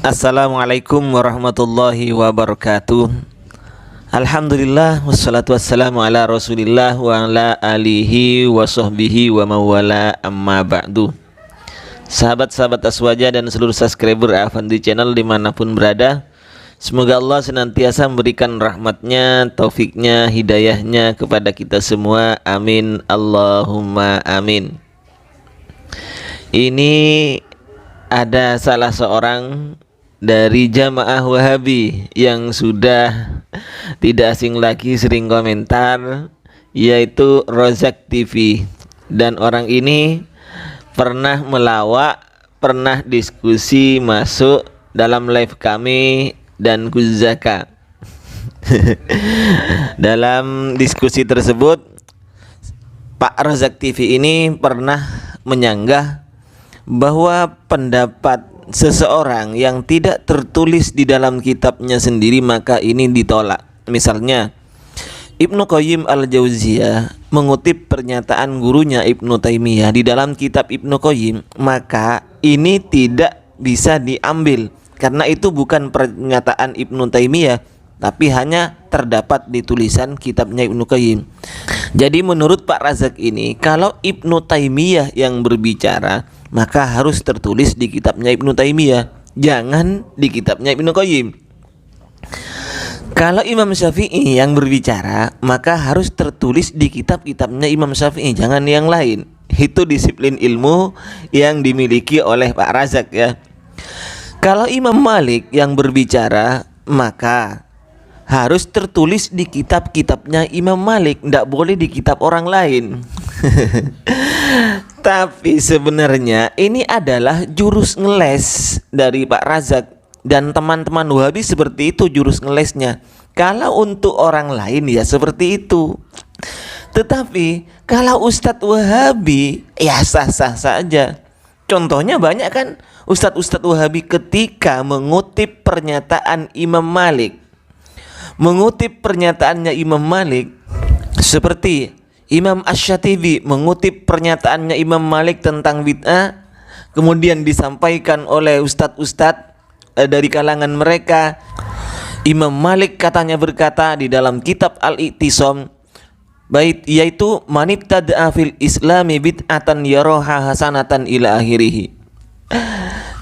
Assalamualaikum warahmatullahi wabarakatuh. Alhamdulillah wassalatu wassalamu ala Rasulillah wa ala alihi wa sahbihi wa mawala amma ba'du. Sahabat-sahabat Aswaja dan seluruh subscriber Afandi Channel dimanapun berada, semoga Allah senantiasa memberikan rahmatnya, taufiknya, hidayahnya kepada kita semua. Amin Allahumma amin. Ini ada salah seorang dari jamaah Wahabi yang sudah tidak asing lagi sering komentar, yaitu Rozak TV. Dan orang ini pernah melawak, pernah diskusi masuk dalam live kami dan Guzaka. Dalam diskusi tersebut, Pak Rozak TV ini pernah menyanggah bahwa pendapat seseorang yang tidak tertulis di dalam kitabnya sendiri maka ini ditolak. Misalnya Ibnu Qayyim al-Jauziyah mengutip pernyataan gurunya Ibnu Taimiyah di dalam kitab Ibnu Qayyim, maka ini tidak bisa diambil karena itu bukan pernyataan Ibnu Taimiyah, tapi hanya terdapat di tulisan kitabnya Ibnu Qayyim. Jadi menurut Pak Razak ini, kalau Ibnu Taimiyah yang berbicara maka harus tertulis di kitabnya Ibnu Taimiyah, jangan di kitabnya Ibnu Qayyim. Kalau Imam Syafi'i yang berbicara, maka harus tertulis di kitab-kitabnya Imam Syafi'i, jangan yang lain. Itu disiplin ilmu yang dimiliki oleh Pak Razak ya. Kalau Imam Malik yang berbicara, maka harus tertulis di kitab-kitabnya Imam Malik, tidak boleh di kitab orang lain. Tapi sebenarnya ini adalah jurus ngeles dari Pak Razak dan teman-teman Wahabi, seperti itu jurus ngelesnya. Kalau untuk orang lain ya seperti itu. Tetapi kalau Ustadz Wahabi ya sah-sah saja. Contohnya banyak kan Ustadz Wahabi ketika mengutip pernyataan Imam Malik, mengutip pernyataannya Imam Malik, seperti Imam Asy-Syatibi mengutip pernyataannya Imam Malik tentang bid'ah, kemudian disampaikan oleh ustadz-ustadz dari kalangan mereka. Imam Malik katanya berkata di dalam kitab Al-I'tisam, yaitu manibtada'a fil islami bid'atan yaraha hasanatan ila akhirih.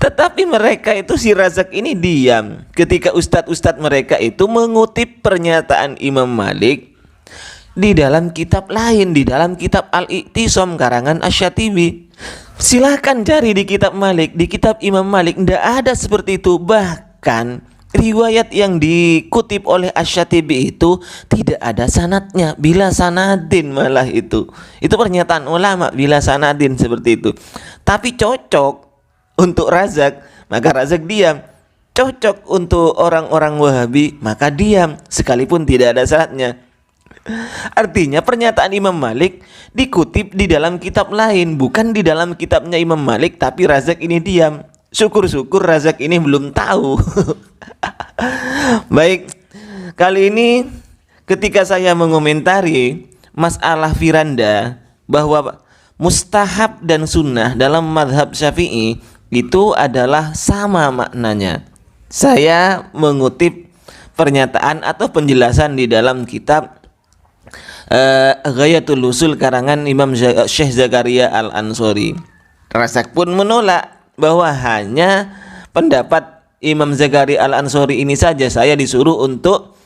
Tetapi mereka itu, si Razak ini diam ketika ustadz-ustadz mereka itu mengutip pernyataan Imam Malik di dalam kitab lain, di dalam kitab Al-I'tisam karangan Asy-Syatibi. Silahkan cari di kitab Malik, di kitab Imam Malik tidak ada seperti itu. Bahkan riwayat yang dikutip oleh Asy-Syatibi itu tidak ada sanadnya, bila sanadin malah itu pernyataan ulama bila sanadin seperti itu. Tapi cocok untuk Razak, maka Razak diam. Cocok untuk orang-orang Wahabi, maka diam sekalipun tidak ada sanadnya. Artinya pernyataan Imam Malik dikutip di dalam kitab lain, bukan di dalam kitabnya Imam Malik, tapi Razak ini diam. Syukur-syukur Razak ini belum tahu. Baik, kali ini ketika saya mengomentari masalah Firanda bahwa mustahab dan sunnah dalam madhab Syafi'i itu adalah sama maknanya, saya mengutip pernyataan atau penjelasan di dalam kitab Ghayatul Usul karangan Imam Syekh Zakaria Al-Ansori. Razak pun menolak bahwa hanya pendapat Imam Zakaria Al-Ansori ini saja. Saya disuruh untuk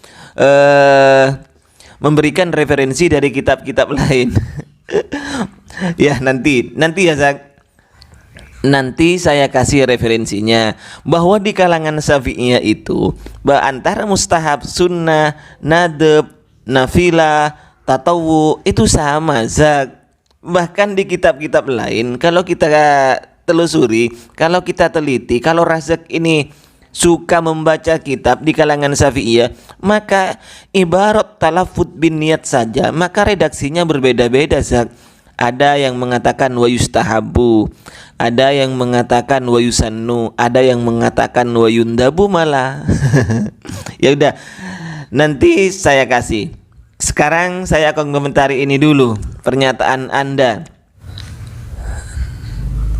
memberikan referensi dari kitab-kitab lain. Ya nanti ya Zak, nanti saya kasih referensinya bahwa di kalangan Syafi'iyah itu antara mustahab, sunnah, nadab, nafilah, tatawu itu sama Zak. Bahkan di kitab-kitab lain kalau kita telusuri, kalau kita teliti, kalau Razak ini suka membaca kitab di kalangan Syafi'iyah, maka ibarat talafut bin niat saja maka redaksinya berbeda-beda Zak. Ada yang mengatakan wa yustahabu, ada yang mengatakan wa yusannu, ada yang mengatakan wa yundabu malah. Ya udah, nanti saya kasih. Sekarang saya akan komentari ini dulu pernyataan Anda.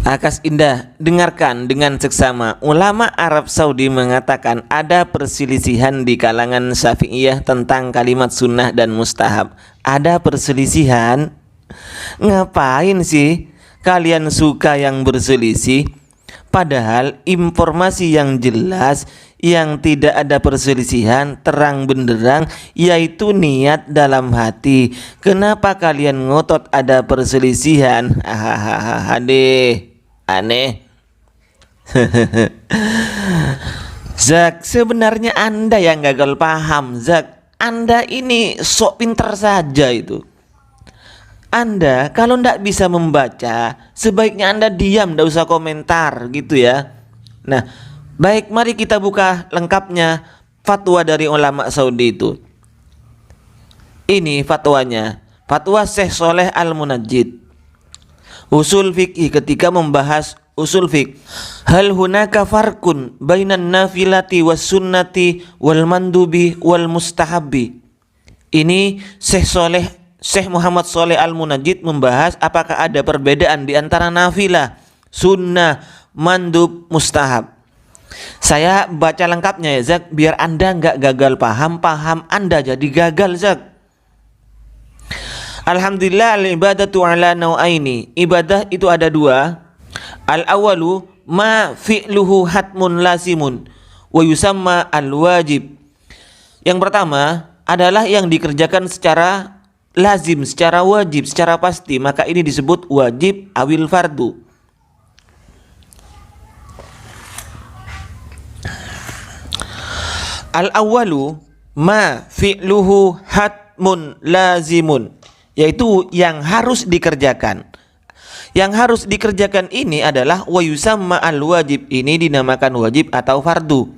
Akas Indah, dengarkan dengan seksama. Ulama Arab Saudi mengatakan ada perselisihan di kalangan Syafi'iyah tentang kalimat sunnah dan mustahab. Ada perselisihan? Ngapain sih kalian suka yang berselisih? Padahal informasi yang jelas, yang tidak ada perselisihan, terang benderang, yaitu niat dalam hati. Kenapa kalian ngotot ada perselisihan? Hahaha, deh. Aneh. Zak, sebenarnya Anda yang gagal paham, Zak. Anda ini sok pinter saja itu. Anda kalau ndak bisa membaca, sebaiknya Anda diam, ndak usah komentar gitu ya. Nah, baik, mari kita buka lengkapnya fatwa dari ulama Saudi itu. Ini fatwanya, fatwa Syekh Sholeh Al-Munajjid. Usul fikih, ketika membahas usul fikih, hal hunaka farqun bainan nafilati was sunnati wal mandubi wal mustahabbi. Ini Syekh Muhammad Sholeh Al-Munajjid membahas apakah ada perbedaan di antara nafilah, sunnah, mandub, mustahab. Saya baca lengkapnya ya Zak, biar Anda nggak gagal paham Anda jadi gagal Zak. Alhamdulillah, al-ibadatu ala nau'aini. Ibadah itu ada dua. Al-awalu ma fi'luhu hatmun lazimun wa yusamma al-wajib. Yang pertama adalah yang dikerjakan secara lazim, secara wajib, secara pasti, maka ini disebut wajib awil fardu. Al-awalu ma fi'luhu hatmun lazimun, yaitu yang harus dikerjakan. Yang harus dikerjakan ini adalah wa yusamma al-wajib, ini dinamakan wajib atau fardu.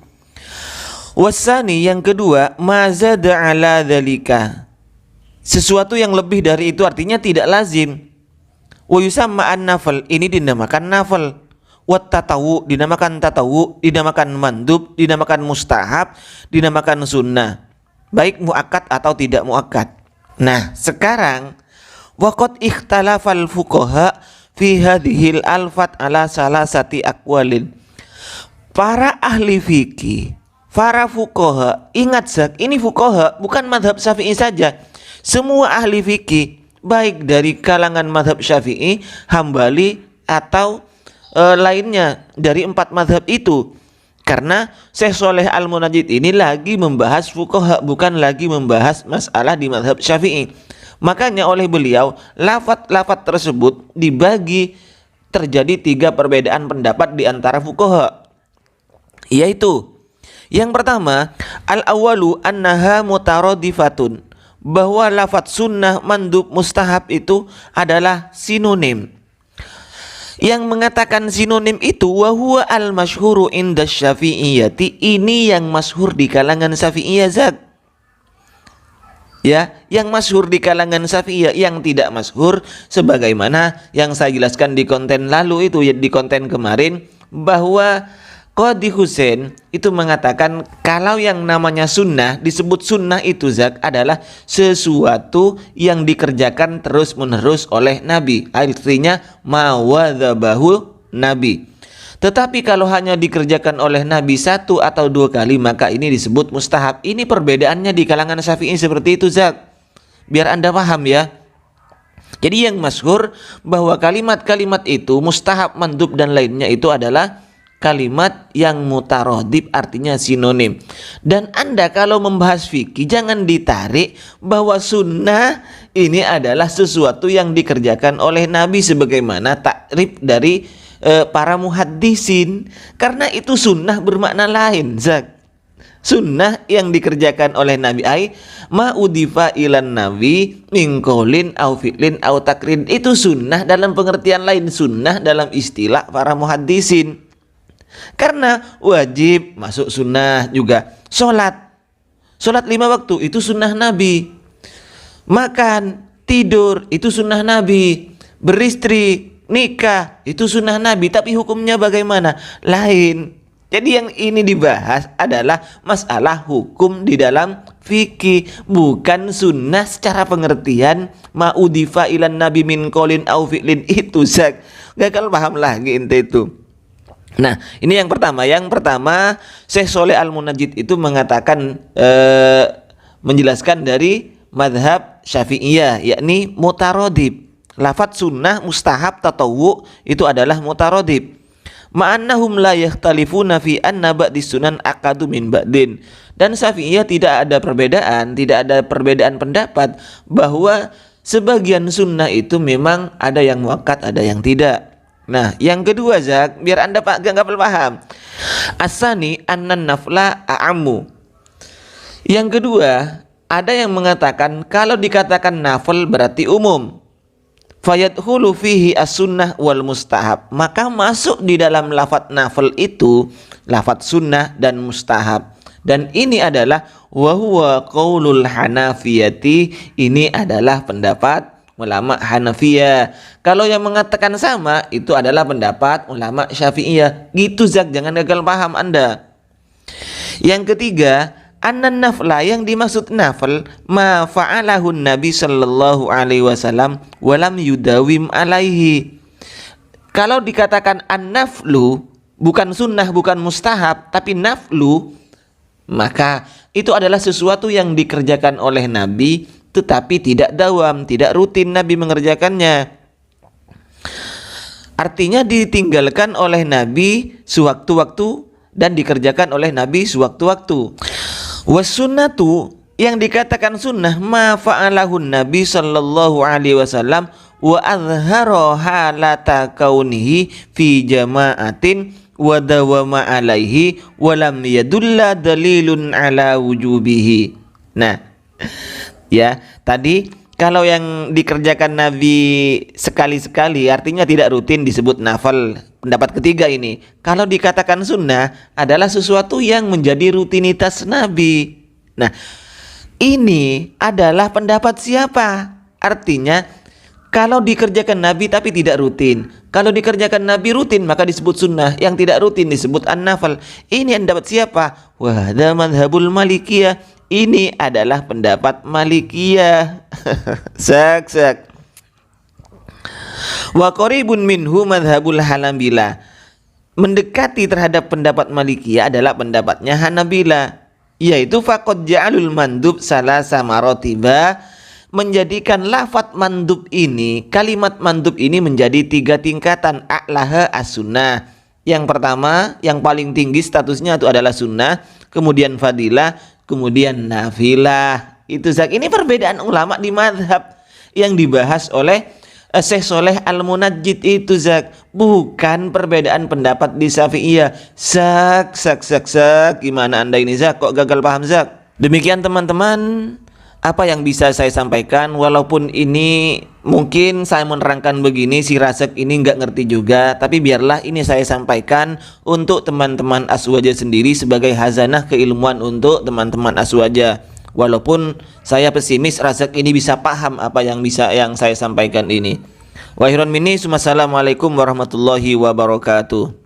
Wasani, yang kedua, ma zada ala dzalika, sesuatu yang lebih dari itu, artinya tidak lazim. Wa yusamma an-nafl, ini dinamakan nafl. Wat tatawu, dinamakan tatawu, dinamakan mandub, dinamakan mustahab, dinamakan sunnah, baik muakkad atau tidak muakkad. Nah, sekarang waqad ikhtalafal fuqaha fi hadhil alfat ala salasati aqwalin. Para ahli fikih, para fuqaha, ingat Zak, ini fuqaha bukan madhab Syafi'i saja. Semua ahli fikih, baik dari kalangan madhab Syafi'i, Hambali atau lainnya dari 4 madhab itu. Karena Syekh Sholeh Al-Munajjid ini lagi membahas fuqaha, bukan lagi membahas masalah di mazhab Syafi'i. Makanya oleh beliau lafaz-lafaz tersebut dibagi, terjadi 3 perbedaan pendapat di antara fuqaha. Yaitu yang pertama, al-awwalu annaha mutaradifatun, bahwa lafaz sunnah, mandub, mustahab itu adalah sinonim. Yang mengatakan sinonim itu wa huwa al-masyhuru inda Syafi'iyyati, ini yang masyhur di kalangan Syafi'iyah Zat. Ya, yang masyhur di kalangan Syafi'iyah. Yang tidak masyhur sebagaimana yang saya jelaskan di konten lalu itu, ya, di konten kemarin, bahwa Qadhi Husain itu mengatakan kalau yang namanya sunnah, disebut sunnah itu Zak, adalah sesuatu yang dikerjakan terus menerus oleh Nabi, artinya mawadzabahu Nabi. Tetapi kalau hanya dikerjakan oleh Nabi 1 atau 2 kali, maka ini disebut mustahab. Ini perbedaannya di kalangan Syafi'i seperti itu Zak, biar Anda paham ya. Jadi yang masyhur bahwa kalimat-kalimat itu mustahab, mandub dan lainnya itu adalah kalimat yang mutaradib, artinya sinonim. Dan Anda kalau membahas fikih jangan ditarik bahwa sunnah ini adalah sesuatu yang dikerjakan oleh Nabi sebagaimana takrif dari para muhaddisin, karena itu sunnah bermakna lain Zak. Sunnah yang dikerjakan oleh Nabi ai ma udifa ilan nabi min qaulin au fi'lin au takrin, itu sunnah dalam pengertian lain, sunnah dalam istilah para muhaddisin. Karena wajib masuk sunnah juga. Sholat 5 waktu itu sunnah Nabi. Makan, tidur itu sunnah Nabi. Beristri, nikah itu sunnah Nabi. Tapi hukumnya bagaimana? Lain. Jadi yang ini dibahas adalah masalah hukum di dalam fikih, bukan sunnah secara pengertian ma'udifa ilan nabi min qaulin au fi'lin itu Zak. gagal paham lagi ente itu. Nah, ini yang pertama. Yang pertama, Syekh Sholeh Al-Munajjid itu mengatakan menjelaskan dari madhab Syafi'iyah, yakni mutarodib. Lafadz sunnah, mustahab, tatawwu itu adalah mutarodib. Ma'annahum la yakhtalifuna fi anna ba'dis sunan aqadu min ba'din. Dan Syafi'iyah tidak ada perbedaan pendapat bahwa sebagian sunnah itu memang ada yang muakkad, ada yang tidak. Nah, yang kedua Zak, biar Anda gak paham. Asani annan nafla a'ammu. Yang kedua, ada yang mengatakan kalau dikatakan nafil berarti umum. Fayadkhulu fihi as-sunnah wal mustahab, maka masuk di dalam lafadz nafil itu lafadz sunnah dan mustahab. Dan ini adalah wa huwa qaulul hanafiyati, ini adalah pendapat ulama Hanafiyah. Kalau yang mengatakan sama itu adalah pendapat ulama Syafi'iyah. Gitu Zak, jangan gagal paham Anda. Yang ketiga, annan nafla, yang dimaksud nafl ma fa'alahun Nabi sallallahu alaihi wasallam walam yudawim alaihi. Kalau dikatakan an-naflu bukan sunnah, bukan mustahab, tapi naflu, maka itu adalah sesuatu yang dikerjakan oleh Nabi tetapi tidak dawam, tidak rutin Nabi mengerjakannya. Artinya ditinggalkan oleh Nabi sewaktu-waktu dan dikerjakan oleh Nabi sewaktu-waktu. Wasunnatu, yang dikatakan sunnah ma fa'alahun Nabi sallallahu alaihi wasallam wa azhara halata kaunihi fi jama'atin wa dawama alaihi wa lam yadulla dalilun ala wujubihi. Nah, ya, tadi kalau yang dikerjakan Nabi sekali-sekali artinya tidak rutin disebut nafal. Pendapat ketiga ini, kalau dikatakan sunnah adalah sesuatu yang menjadi rutinitas Nabi. Nah, ini adalah pendapat siapa? Artinya kalau dikerjakan Nabi tapi tidak rutin. Kalau dikerjakan Nabi rutin maka disebut sunnah, yang tidak rutin disebut an-nafal. Ini pendapat siapa? Wa hadza madhhabul Malikiyah. Ini adalah pendapat Malikiyah. Sak. Wa qaribun minhu madhabul Hanabila. Mendekati terhadap pendapat Malikiyah adalah pendapatnya Hanabila, yaitu faqad ja'alul mandub salasa maratiba, menjadikan lafadz mandub ini, kalimat mandub ini menjadi 3 tingkatan. A'laha as-sunnah. Yang pertama, yang paling tinggi statusnya itu adalah sunnah, kemudian fadilah, kemudian nafilah. Itu Zak, ini perbedaan ulama di madhab yang dibahas oleh Syekh Sholeh Al-Munajjid itu Zak, bukan perbedaan pendapat di Syafi'iyah. Zak, gimana Anda ini Zak, kok gagal paham Zak? Demikian teman-teman apa yang bisa saya sampaikan. Walaupun ini mungkin saya menerangkan begini, si Razak ini nggak ngerti juga, tapi biarlah ini saya sampaikan untuk teman-teman Aswaja sendiri sebagai hazanah keilmuan untuk teman-teman Aswaja. Walaupun saya pesimis Razak ini bisa paham apa yang saya sampaikan ini. Wa khairan minni, assalamualaikum warahmatullahi wabarakatuh.